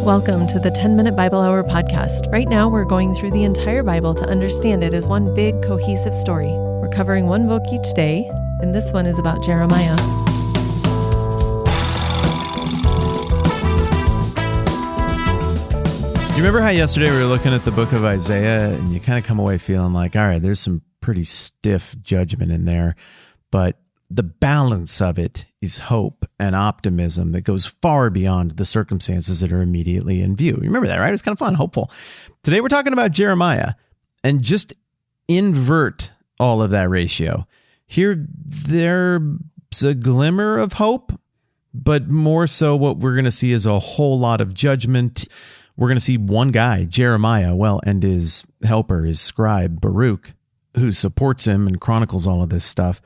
Welcome to the 10-Minute Bible Hour podcast. Right now, we're going through the entire Bible to understand it as one big, cohesive story. We're covering one book each day, and this one is about Jeremiah. You remember how yesterday we were looking at the book of Isaiah, and you kind of come away feeling like, all right, there's some pretty stiff judgment in there, but the balance of it is hope and optimism that goes far beyond the circumstances that are immediately in view. You remember that, right? It's kind of fun, hopeful. Today we're talking about Jeremiah, and just invert all of that ratio. Here, there's a glimmer of hope, but more so what we're going to see is a whole lot of judgment. We're going to see one guy, Jeremiah, and his helper, his scribe, Baruch, who supports him and chronicles all of this stuff,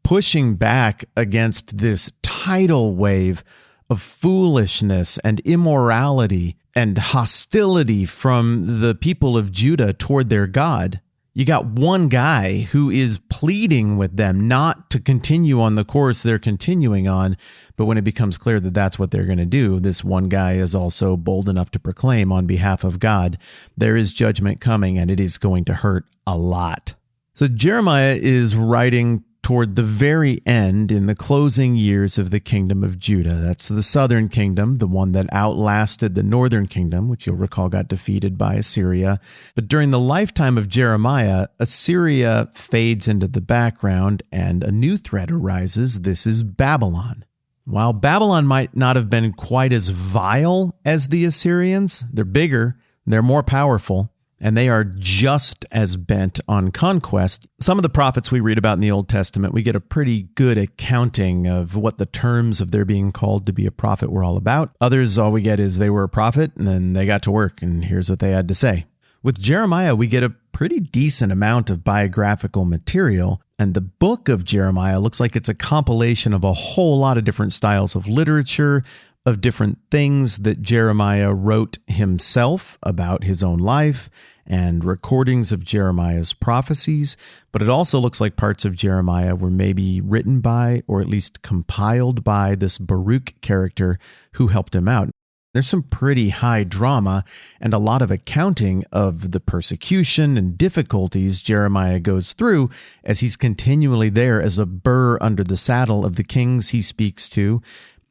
pushing back against this tidal wave of foolishness and immorality and hostility from the people of Judah toward their God. You got one guy who is pleading with them not to continue on the course they're continuing on, but when it becomes clear that that's what they're going to do, this one guy is also bold enough to proclaim on behalf of God, there is judgment coming and it is going to hurt a lot. So Jeremiah is writing toward the very end in the closing years of the kingdom of Judah. That's the southern kingdom, the one that outlasted the northern kingdom, which you'll recall got defeated by Assyria. But during the lifetime of Jeremiah, Assyria fades into the background and a new threat arises. This is Babylon. While Babylon might not have been quite as vile as the Assyrians, they're bigger, they're more powerful, and they are just as bent on conquest. Some of the prophets we read about in the Old Testament, we get a pretty good accounting of what the terms of their being called to be a prophet were all about. Others, all we get is they were a prophet, and then they got to work, and here's what they had to say. With Jeremiah, we get a pretty decent amount of biographical material, and the book of Jeremiah looks like it's a compilation of a whole lot of different styles of literature, of different things that Jeremiah wrote himself about his own life, and recordings of Jeremiah's prophecies, but it also looks like parts of Jeremiah were maybe written by, or at least compiled by, this Baruch character who helped him out. There's some pretty high drama and a lot of accounting of the persecution and difficulties Jeremiah goes through as he's continually there as a burr under the saddle of the kings he speaks to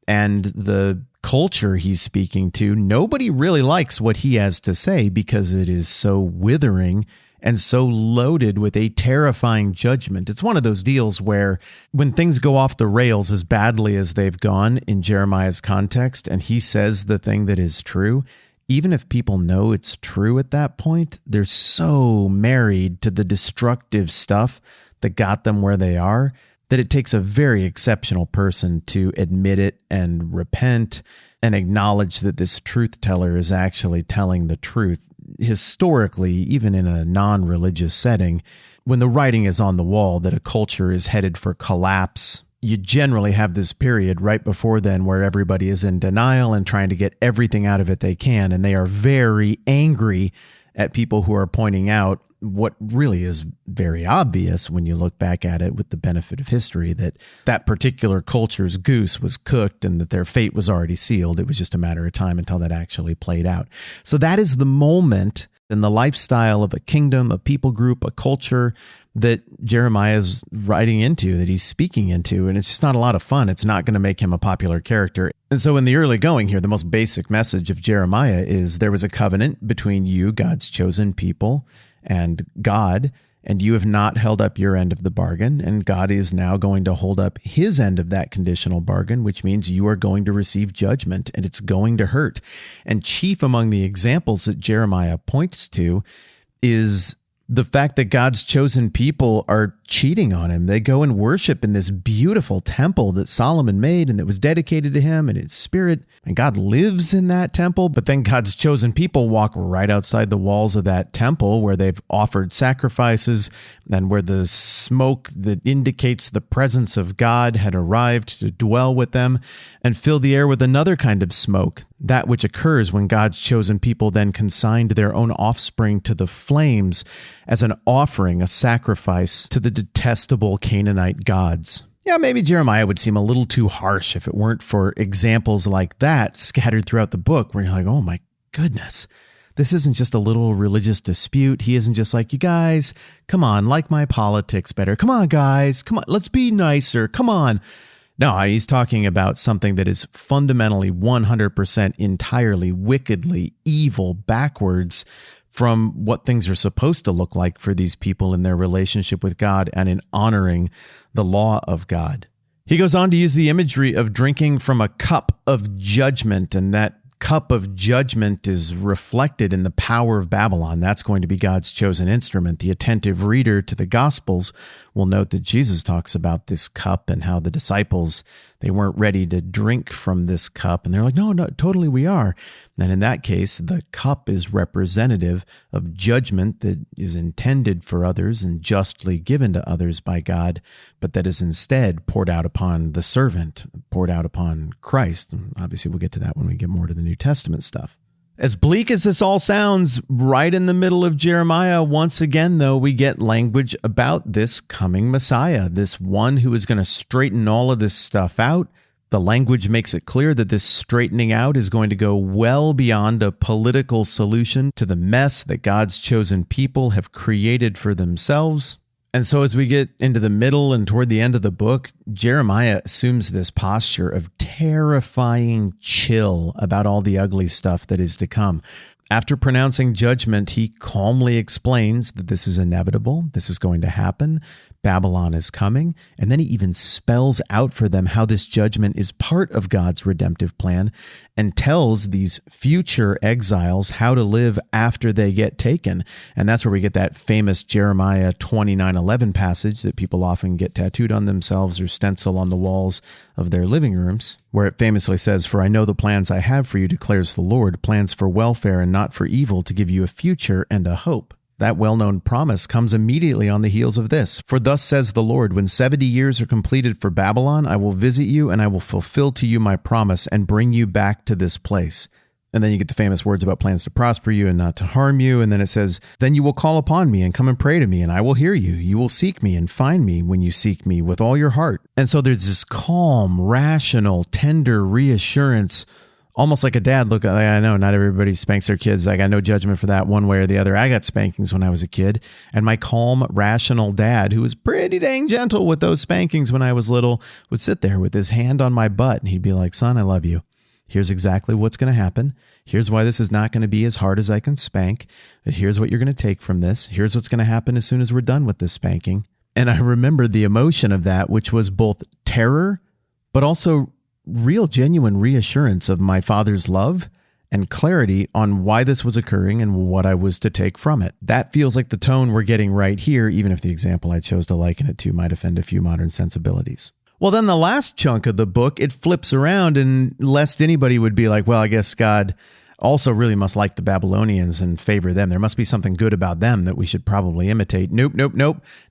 and the culture he's speaking to. Nobody really likes what he has to say because it is so withering and so loaded with a terrifying judgment. It's one of those deals where when things go off the rails as badly as they've gone in Jeremiah's context, and he says the thing that is true, even if people know it's true at that point, they're so married to the destructive stuff that got them where they are, that it takes a very exceptional person to admit it and repent and acknowledge that this truth teller is actually telling the truth. Historically, even in a non-religious setting, when the writing is on the wall that a culture is headed for collapse, you generally have this period right before then where everybody is in denial and trying to get everything out of it they can, and they are very angry at people who are pointing out what really is very obvious when you look back at it with the benefit of history, that that particular culture's goose was cooked and that their fate was already sealed. It was just a matter of time until that actually played out. So that is the moment in the lifestyle of a kingdom, a people group, a culture that Jeremiah is writing into, that he's speaking into, and it's just not a lot of fun. It's not going to make him a popular character. And so in the early going here, the most basic message of Jeremiah is there was a covenant between you, God's chosen people, and God, and you have not held up your end of the bargain, and God is now going to hold up his end of that conditional bargain, which means you are going to receive judgment, and it's going to hurt. And chief among the examples that Jeremiah points to is the fact that God's chosen people are cheating on him. They go and worship in this beautiful temple that Solomon made and that was dedicated to him and his spirit, and God lives in that temple. But then God's chosen people walk right outside the walls of that temple where they've offered sacrifices and where the smoke that indicates the presence of God had arrived to dwell with them, and fill the air with another kind of smoke, that which occurs when God's chosen people then consigned their own offspring to the flames as an offering, a sacrifice to the detestable Canaanite gods. Yeah, maybe Jeremiah would seem a little too harsh if it weren't for examples like that scattered throughout the book where you're like, oh my goodness, this isn't just a little religious dispute. He isn't just like, you guys, come on, like my politics better. Come on, guys, come on, let's be nicer. Come on. No, he's talking about something that is fundamentally 100% entirely wickedly evil, backwards from what things are supposed to look like for these people in their relationship with God and in honoring the law of God. He goes on to use the imagery of drinking from a cup of judgment, and that cup of judgment is reflected in the power of Babylon. That's going to be God's chosen instrument. The attentive reader to the Gospels will note that Jesus talks about this cup and how the disciples, they weren't ready to drink from this cup. And they're like, no, totally we are. And in that case, the cup is representative of judgment that is intended for others and justly given to others by God, but that is instead poured out upon the servant, poured out upon Christ. And obviously, we'll get to that when we get more to the New Testament stuff. As bleak as this all sounds, right in the middle of Jeremiah, once again, though, we get language about this coming Messiah, this one who is going to straighten all of this stuff out. The language makes it clear that this straightening out is going to go well beyond a political solution to the mess that God's chosen people have created for themselves. And so as we get into the middle and toward the end of the book, Jeremiah assumes this posture of terrifying chill about all the ugly stuff that is to come. After pronouncing judgment, he calmly explains that this is inevitable, this is going to happen, Babylon is coming, and then he even spells out for them how this judgment is part of God's redemptive plan and tells these future exiles how to live after they get taken. And that's where we get that famous Jeremiah 29:11 passage that people often get tattooed on themselves or stencil on the walls of their living rooms, where it famously says, "For I know the plans I have for you, declares the Lord, plans for welfare and not for evil, to give you a future and a hope." That well-known promise comes immediately on the heels of this. "For thus says the Lord, when 70 years are completed for Babylon, I will visit you and I will fulfill to you my promise and bring you back to this place." And then you get the famous words about plans to prosper you and not to harm you. And then it says, "Then you will call upon me and come and pray to me, and I will hear you. You will seek me and find me when you seek me with all your heart." And so there's this calm, rational, tender reassurance, almost like a dad. Look, I know not everybody spanks their kids. I got no judgment for that one way or the other. I got spankings when I was a kid, and my calm, rational dad, who was pretty dang gentle with those spankings when I was little, would sit there with his hand on my butt, and he'd be like, "Son, I love you. Here's exactly what's going to happen. Here's why this is not going to be as hard as I can spank. Here's what you're going to take from this. Here's what's going to happen as soon as we're done with this spanking." And I remember the emotion of that, which was both terror, but also real genuine reassurance of my father's love and clarity on why this was occurring and what I was to take from it. That feels like the tone we're getting right here, even if the example I chose to liken it to might offend a few modern sensibilities. Well, then the last chunk of the book, it flips around, and lest anybody would be like, well, I guess God also really must like the Babylonians and favor them. There must be something good about them that we should probably imitate. Nope.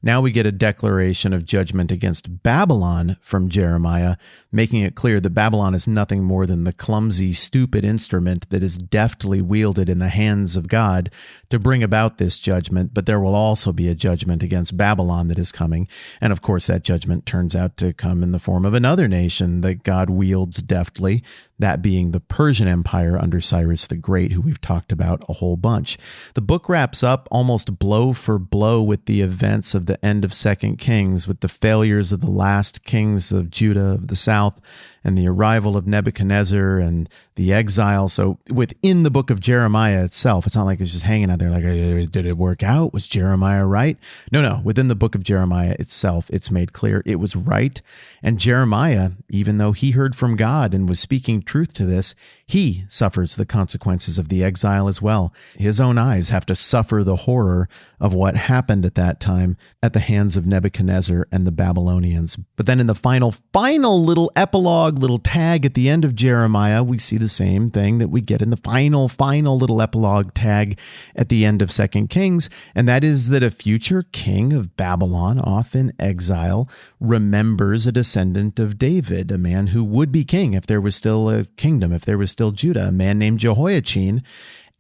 Now we get a declaration of judgment against Babylon from Jeremiah, making it clear that Babylon is nothing more than the clumsy, stupid instrument that is deftly wielded in the hands of God to bring about this judgment. But there will also be a judgment against Babylon that is coming. And of course, that judgment turns out to come in the form of another nation that God wields deftly, that being the Persian Empire under Cyrus the Great, who we've talked about a whole bunch. The book wraps up almost blow for blow with the events of the end of 2 Kings, with the failures of the last kings of Judah of the south, and the arrival of Nebuchadnezzar and the exile. So within the book of Jeremiah itself, it's not like it's just hanging out there like, did it work out? Was Jeremiah right? No. Within the book of Jeremiah itself, it's made clear it was right. And Jeremiah, even though he heard from God and was speaking truth to this, he suffers the consequences of the exile as well. His own eyes have to suffer the horror of what happened at that time at the hands of Nebuchadnezzar and the Babylonians. But then in the final little epilogue, little tag at the end of Jeremiah, we see the same thing that we get in the final little epilogue tag at the end of 2 Kings, and that is that a future king of Babylon, off in exile, remembers a descendant of David, a man who would be king if there was still a kingdom, if there was still Judah, a man named Jehoiachin.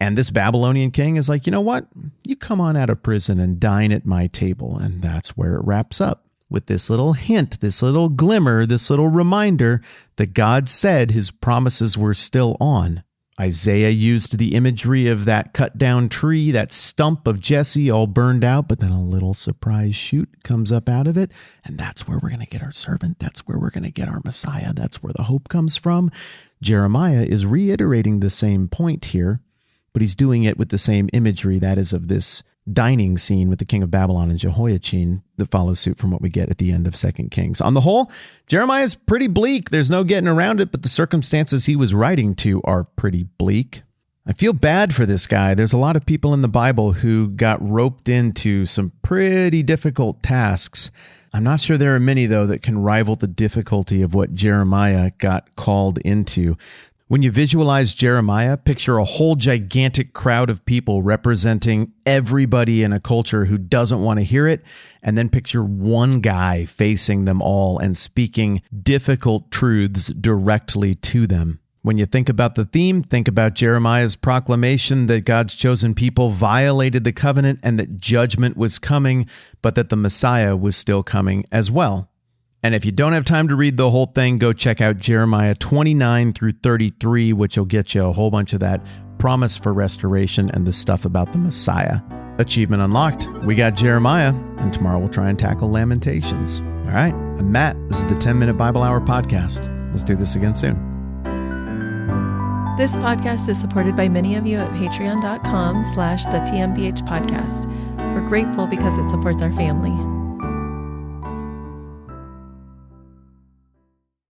And this Babylonian king is like, you know what? You come on out of prison and dine at my table. And that's where it wraps up. with this little hint, this little glimmer, this little reminder that God said his promises were still on. Isaiah used the imagery of that cut down tree, that stump of Jesse all burned out, but then a little surprise shoot comes up out of it. And that's where we're going to get our servant. That's where we're going to get our Messiah. That's where the hope comes from. Jeremiah is reiterating the same point here, but he's doing it with the same imagery, that is of this dining scene with the king of Babylon and Jehoiachin that follows suit from what we get at the end of 2 Kings. On the whole, Jeremiah is pretty bleak. There's no getting around it, but the circumstances he was writing to are pretty bleak. I feel bad for this guy. There's a lot of people in the Bible who got roped into some pretty difficult tasks. I'm not sure there are many, though, that can rival the difficulty of what Jeremiah got called into. When you visualize Jeremiah, picture a whole gigantic crowd of people representing everybody in a culture who doesn't want to hear it, and then picture one guy facing them all and speaking difficult truths directly to them. When you think about the theme, think about Jeremiah's proclamation that God's chosen people violated the covenant and that judgment was coming, but that the Messiah was still coming as well. And if you don't have time to read the whole thing, go check out Jeremiah 29 through 33, which will get you a whole bunch of that promise for restoration and the stuff about the Messiah. Achievement unlocked. We got Jeremiah, and tomorrow we'll try and tackle Lamentations. All right, I'm Matt. This is the 10-Minute Bible Hour Podcast. Let's do this again soon. This podcast is supported by many of you at patreon.com/the TMBH podcast. We're grateful because it supports our family.